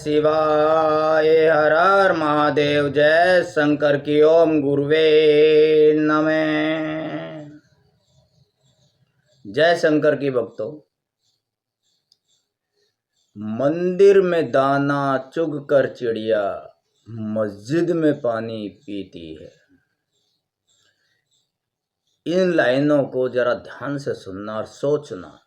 शिवाय। हर हर महादेव। जय शंकर की ओम गुरुवे नमः। जय शंकर की भक्तों। मंदिर में दाना चुग कर चिड़िया मस्जिद में पानी पीती है। इन लाइनों को जरा ध्यान से सुनना और सोचना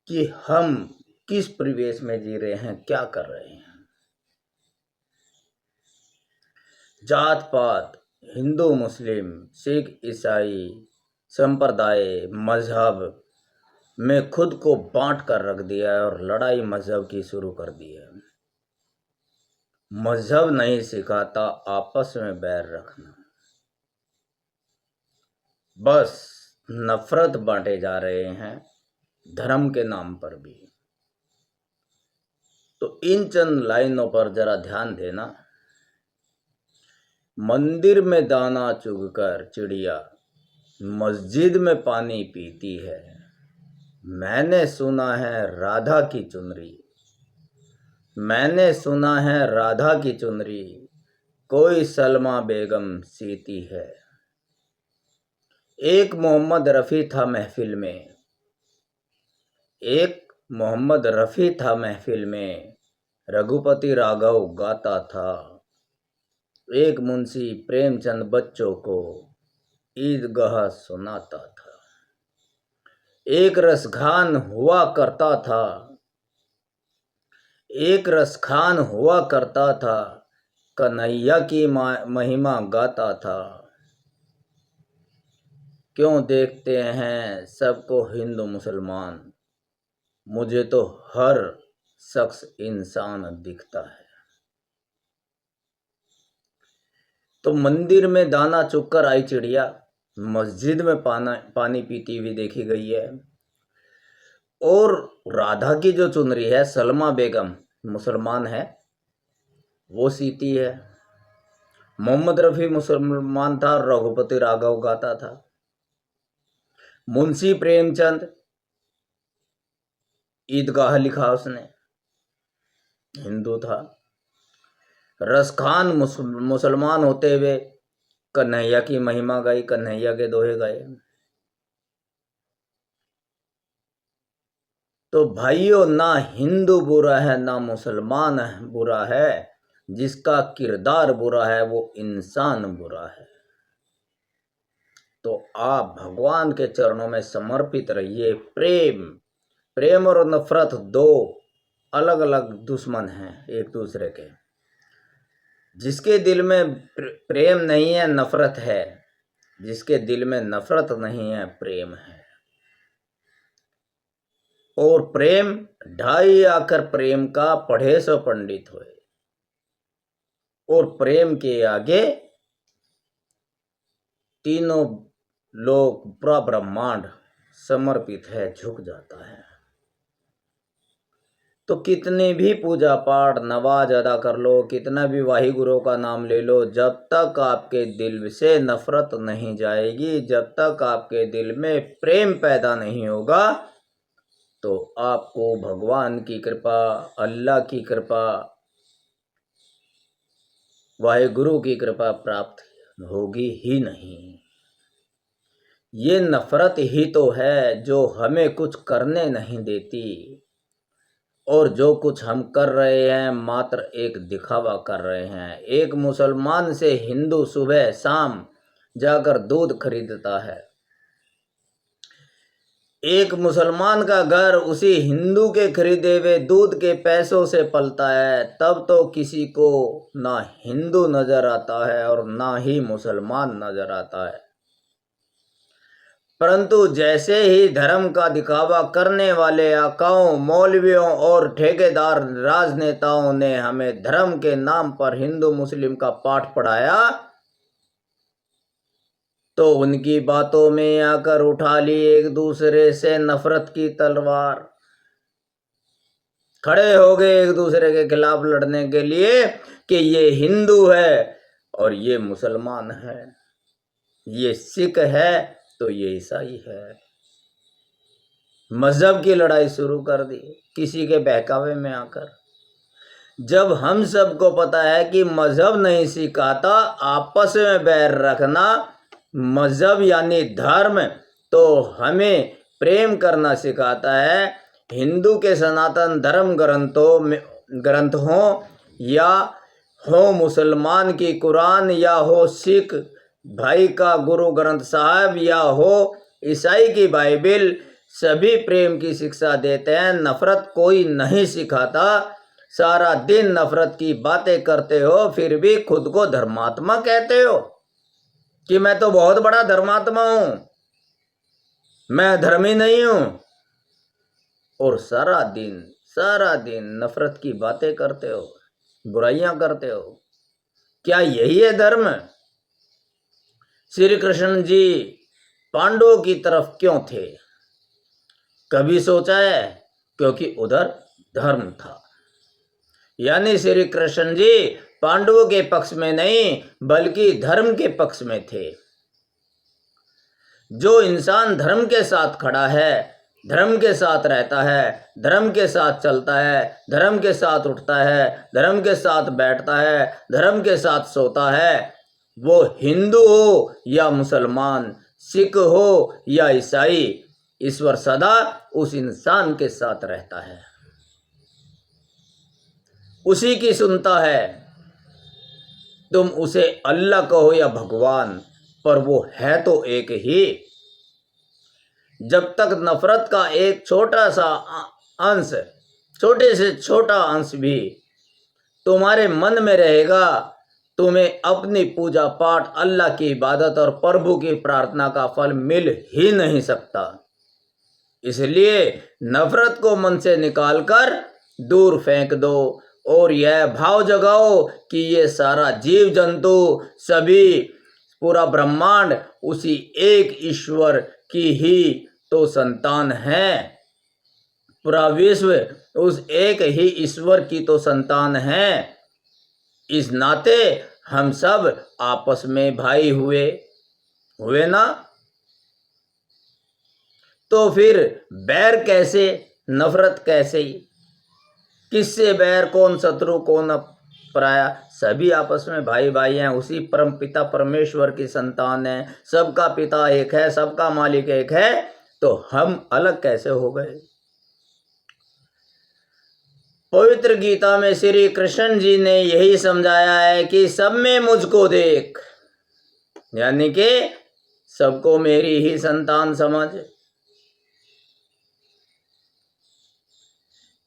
कि हम किस परिवेश में जी रहे हैं, क्या कर रहे हैं। जात पात, हिंदू मुस्लिम, सिख ईसाई संप्रदाय, मजहब में खुद को बांट कर रख दिया है और लड़ाई मजहब की शुरू कर दी है। मजहब नहीं सिखाता आपस में बैर रखना, बस नफरत बांटे जा रहे हैं धर्म के नाम पर भी। तो इन चंद लाइनों पर जरा ध्यान देना। मंदिर में दाना चुगकर चिड़िया मस्जिद में पानी पीती है। मैंने सुना है राधा की चुनरी, मैंने सुना है राधा की चुनरी कोई सलमा बेगम सीती है। एक मोहम्मद रफ़ी था महफिल में, एक मोहम्मद रफ़ी था महफिल में, रघुपति राघव गाता था। एक मुंशी प्रेमचंद बच्चों को ईदगाह सुनाता था। एक रसखान हुआ करता था, एक रसखान हुआ करता था, कन्हैया की महिमा गाता था। क्यों देखते हैं सबको हिंदू मुसलमान, मुझे तो हर शख्स इंसान दिखता है। तो मंदिर में दाना चुगकर आई चिड़िया मस्जिद में पानी पीती हुई देखी गई है। और राधा की जो चुनरी है, सलमा बेगम मुसलमान है, वो सीती है। मोहम्मद रफ़ी मुसलमान था, रघुपति राघव गाता था। मुंशी प्रेमचंद ईदगाह लिखा उसने, हिंदू था। रसखान मुसलमान होते हुए कन्हैया की महिमा गाई, कन्हैया के दोहे गाए। तो भाइयों, ना हिंदू बुरा है ना मुसलमान बुरा है, जिसका किरदार बुरा है वो इंसान बुरा है। तो आप भगवान के चरणों में समर्पित रहिए। प्रेम और नफरत दो अलग अलग दुश्मन हैं एक दूसरे के। जिसके दिल में प्रेम नहीं है नफरत है, जिसके दिल में नफरत नहीं है प्रेम है। और प्रेम ढाई आकर प्रेम का पढ़े सो पंडित होए। और प्रेम के आगे तीनों लोग, पूरा ब्रह्मांड समर्पित है, झुक जाता है। तो कितने भी पूजा पाठ नवाज अदा कर लो, कितना भी वाहिगुरु का नाम ले लो, जब तक आपके दिल से नफरत नहीं जाएगी, जब तक आपके दिल में प्रेम पैदा नहीं होगा, तो आपको भगवान की कृपा, अल्लाह की कृपा, वाहिगुरु की कृपा प्राप्त होगी ही नहीं। ये नफरत ही तो है जो हमें कुछ करने नहीं देती, और जो कुछ हम कर रहे हैं मात्र एक दिखावा कर रहे हैं। एक मुसलमान से हिंदू सुबह शाम जाकर दूध खरीदता है। एक मुसलमान का घर उसी हिंदू के खरीदे हुए दूध के पैसों से पलता है। तब तो किसी को ना हिंदू नजर आता है और ना ही मुसलमान नजर आता है। परंतु जैसे ही धर्म का दिखावा करने वाले आकाओं, मौलवियों और ठेकेदार राजनेताओं ने हमें धर्म के नाम पर हिंदू मुस्लिम का पाठ पढ़ाया, तो उनकी बातों में आकर उठा ली एक दूसरे से नफरत की तलवार। खड़े हो गए एक दूसरे के खिलाफ लड़ने के लिए कि ये हिंदू है और ये मुसलमान है, ये सिख है तो ये ईसाई है। मजहब की लड़ाई शुरू कर दी किसी के बहकावे में आकर। जब हम सबको पता है कि मजहब नहीं सिखाता आपस में बैर रखना, मजहब यानी धर्म तो हमें प्रेम करना सिखाता है। हिंदू के सनातन धर्म ग्रंथ हो या हो मुसलमान की कुरान या हो सिख भाई का गुरु ग्रंथ साहब या हो ईसाई की बाइबिल, सभी प्रेम की शिक्षा देते हैं, नफरत कोई नहीं सिखाता। सारा दिन नफरत की बातें करते हो फिर भी खुद को धर्मात्मा कहते हो कि मैं तो बहुत बड़ा धर्मात्मा हूं, मैं धर्मी नहीं हूं, और सारा दिन नफरत की बातें करते हो, बुराइयां करते हो। क्या यही है धर्म? श्री कृष्ण जी पांडवों की तरफ क्यों थे? कभी सोचा है? क्योंकि उधर धर्म था। यानी श्री कृष्ण जी पांडवों के पक्ष में नहीं बल्कि धर्म के पक्ष में थे। जो इंसान धर्म के साथ खड़ा है, धर्म के साथ रहता है, धर्म के साथ चलता है, धर्म के साथ उठता है, धर्म के साथ बैठता है, धर्म के साथ सोता है, वो हिंदू हो या मुसलमान, सिख हो या ईसाई, ईश्वर सदा उस इंसान के साथ रहता है, उसी की सुनता है। तुम उसे अल्लाह कहो या भगवान, पर वो है तो एक ही। जब तक नफरत का एक छोटा सा अंश, छोटे से छोटा अंश भी तुम्हारे मन में रहेगा, तुम्हें अपनी पूजा पाठ, अल्लाह की इबादत और प्रभु की प्रार्थना का फल मिल ही नहीं सकता। इसलिए नफरत को मन से निकालकर दूर फेंक दो और यह भाव जगाओ कि ये सारा जीव जंतु, सभी पूरा ब्रह्मांड उसी एक ईश्वर की ही तो संतान है। पूरा विश्व उस एक ही ईश्वर की तो संतान है। इस नाते हम सब आपस में भाई हुए ना। तो फिर बैर कैसे, नफरत कैसे? किससे बैर, कौन शत्रु कौन पराया? सभी आपस में भाई भाई हैं, उसी परम पिता परमेश्वर की संतान है। सबका पिता एक है, सबका मालिक एक है, तो हम अलग कैसे हो गए? पवित्र गीता में श्री कृष्ण जी ने यही समझाया है कि सब में मुझको देख, यानी कि सबको मेरी ही संतान समझ।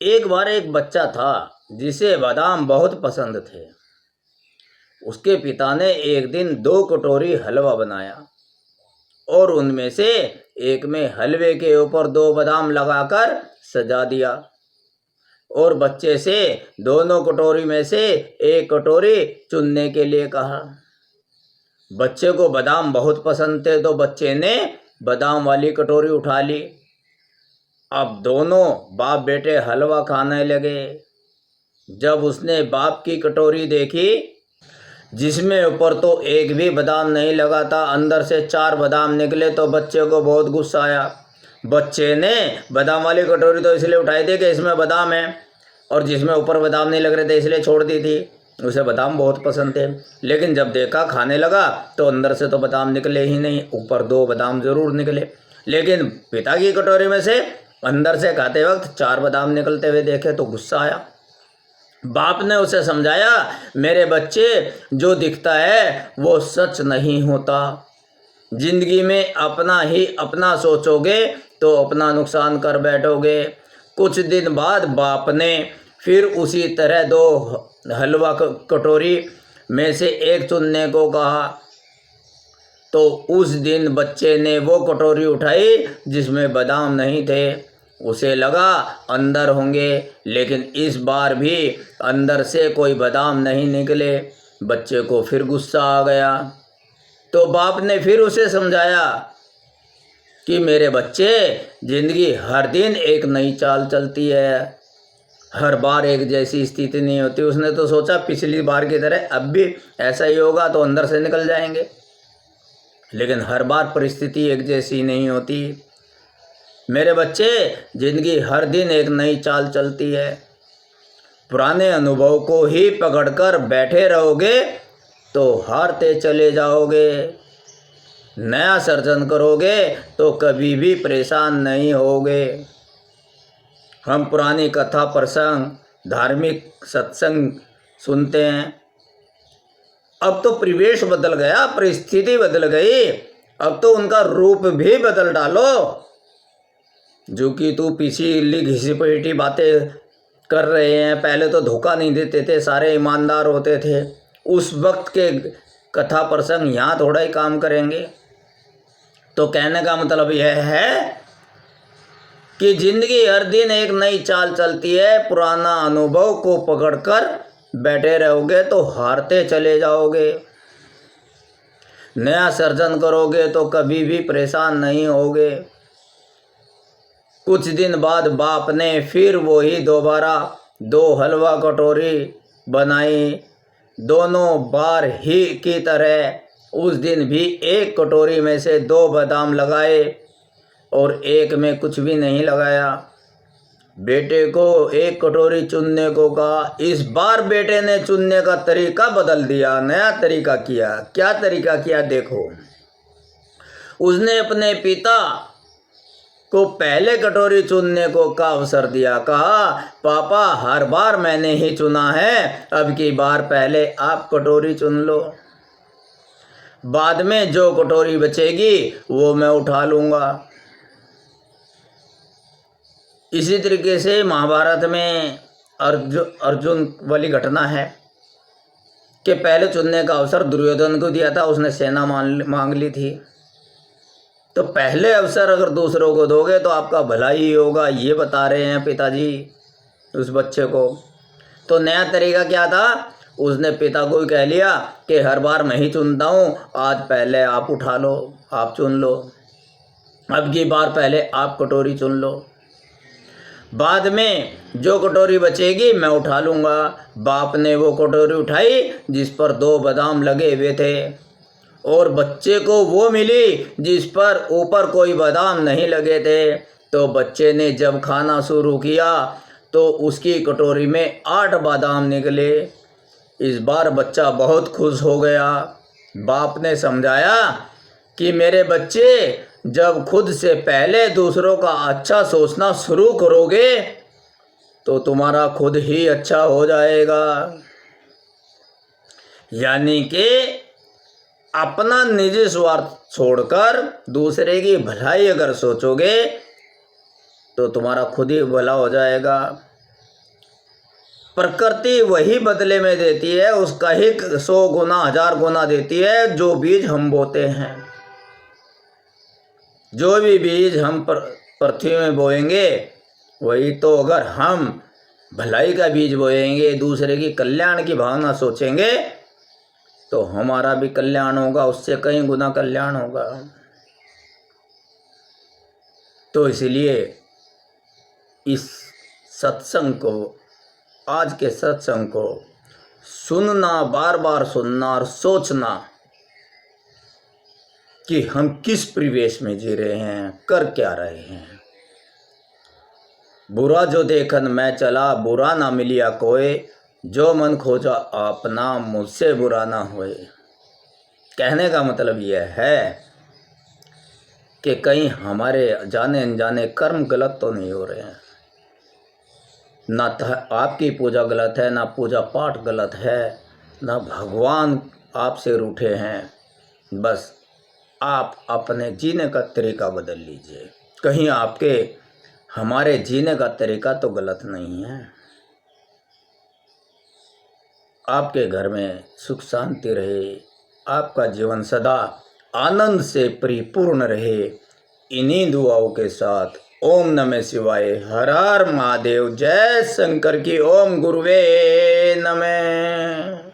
एक बार एक बच्चा था जिसे बादाम बहुत पसंद थे। उसके पिता ने एक दिन 2 कटोरी हलवा बनाया और उनमें से एक में हलवे के ऊपर 2 बादाम लगाकर सजा दिया और बच्चे से दोनों कटोरी में से एक कटोरी चुनने के लिए कहा। बच्चे को बादाम बहुत पसंद थे तो बच्चे ने बादाम वाली कटोरी उठा ली। अब दोनों बाप बेटे हलवा खाने लगे। जब उसने बाप की कटोरी देखी जिसमें ऊपर तो एक भी बादाम नहीं लगा था, अंदर से 4 बादाम निकले, तो बच्चे को बहुत गुस्सा आया। बच्चे ने बादाम वाली कटोरी तो इसलिए उठाई थी कि इसमें बादाम है, और जिसमें ऊपर बादाम नहीं लग रहे थे इसलिए छोड़ दी थी। उसे बादाम बहुत पसंद थे, लेकिन जब देखा खाने लगा तो अंदर से तो बादाम निकले ही नहीं, ऊपर 2 बादाम जरूर निकले। लेकिन पिता की कटोरी में से अंदर से खाते वक्त 4 बादाम निकलते हुए देखे तो गुस्सा आया। बाप ने उसे समझाया, मेरे बच्चे, जो दिखता है वो सच नहीं होता। जिंदगी में अपना ही अपना सोचोगे तो अपना नुकसान कर बैठोगे। कुछ दिन बाद बाप ने फिर उसी तरह 2 हलवा कटोरी में से एक चुनने को कहा, तो उस दिन बच्चे ने वो कटोरी उठाई जिसमें बादाम नहीं थे। उसे लगा अंदर होंगे, लेकिन इस बार भी अंदर से कोई बादाम नहीं निकले। बच्चे को फिर गुस्सा आ गया, तो बाप ने फिर उसे समझाया कि मेरे बच्चे, जिंदगी हर दिन एक नई चाल चलती है, हर बार एक जैसी स्थिति नहीं होती। उसने तो सोचा पिछली बार की तरह अब भी ऐसा ही होगा तो अंदर से निकल जाएंगे, लेकिन हर बार परिस्थिति एक जैसी नहीं होती। मेरे बच्चे, जिंदगी हर दिन एक नई चाल चलती है। पुराने अनुभव को ही पकड़कर बैठे रहोगे तो हारते चले जाओगे। नया सर्जन करोगे तो कभी भी परेशान नहीं होगे। हम पुरानी कथा प्रसंग, धार्मिक सत्संग सुनते हैं। अब तो परिवेश बदल गया, परिस्थिति बदल गई, अब तो उनका रूप भी बदल डालो। जो कि तू पिछली घिसी पिटी बातें कर रहे हैं, पहले तो धोखा नहीं देते थे, सारे ईमानदार होते थे, उस वक्त के कथा प्रसंग यहाँ थोड़ा ही काम करेंगे। तो कहने का मतलब यह है कि जिंदगी हर दिन एक नई चाल चलती है। पुराना अनुभव को पकड़कर बैठे रहोगे तो हारते चले जाओगे। नया सर्जन करोगे तो कभी भी परेशान नहीं होगे। कुछ दिन बाद बाप ने फिर वही दोबारा 2 हलवा कटोरी बनाई। दोनों बार ही की तरह उस दिन भी एक कटोरी में से 2 बादाम लगाए और एक में कुछ भी नहीं लगाया। बेटे को एक कटोरी चुनने को कहा। इस बार बेटे ने चुनने का तरीका बदल दिया, नया तरीका किया। क्या तरीका किया देखो। उसने अपने पिता को पहले कटोरी चुनने को का अवसर दिया। कहा, पापा हर बार मैंने ही चुना है, अब की बार पहले आप कटोरी चुन लो, बाद में जो कटोरी बचेगी वो मैं उठा लूँगा। इसी तरीके से महाभारत में अर्जुन वाली घटना है कि पहले चुनने का अवसर दुर्योधन को दिया था, उसने सेना मांग ली थी। तो पहले अवसर अगर दूसरों को दोगे तो आपका भला ही होगा, ये बता रहे हैं पिताजी उस बच्चे को। तो नया तरीका क्या था, उसने पिता को ही कह लिया कि हर बार मैं ही चुनता हूँ, आज पहले आप उठा लो, आप चुन लो, अब की बार पहले आप कटोरी चुन लो, बाद में जो कटोरी बचेगी मैं उठा लूँगा। बाप ने वो कटोरी उठाई जिस पर 2 बादाम लगे हुए थे और बच्चे को वो मिली जिस पर ऊपर कोई बादाम नहीं लगे थे। तो बच्चे ने जब खाना शुरू किया तो उसकी कटोरी में 8 बादाम निकले। इस बार बच्चा बहुत खुश हो गया। बाप ने समझाया कि मेरे बच्चे, जब खुद से पहले दूसरों का अच्छा सोचना शुरू करोगे तो तुम्हारा खुद ही अच्छा हो जाएगा। यानी कि अपना निजी स्वार्थ छोड़कर दूसरे की भलाई अगर सोचोगे तो तुम्हारा खुद ही भला हो जाएगा। प्रकृति वही बदले में देती है, उसका ही 100 गुना 1000 गुना देती है जो बीज हम बोते हैं। जो भी बीज हम पृथ्वी में बोएंगे वही तो, अगर हम भलाई का बीज बोएंगे, दूसरे की कल्याण की भावना सोचेंगे तो हमारा भी कल्याण होगा, उससे कई गुना कल्याण होगा। तो इसलिए इस सत्संग को, आज के सत्संग को सुनना, बार बार सुनना और सोचना कि हम किस परिवेश में जी रहे हैं, कर क्या रहे हैं। बुरा जो देखन मैं चला, बुरा ना मिलिया कोई, जो मन खोजा अपना, मुझसे बुरा ना होए। कहने का मतलब यह है कि कहीं हमारे जाने अनजाने कर्म गलत तो नहीं हो रहे हैं। ना आपकी पूजा गलत है, ना पूजा पाठ गलत है, ना भगवान आपसे रूठे हैं। बस आप अपने जीने का तरीका बदल लीजिए। कहीं आपके हमारे जीने का तरीका तो गलत नहीं है। आपके घर में सुख शांति रहे, आपका जीवन सदा आनंद से परिपूर्ण रहे। इन्हीं दुआओं के साथ ओम नमः शिवाय, हर हर महादेव, जय शंकर की। ओम गुरुवे नमः।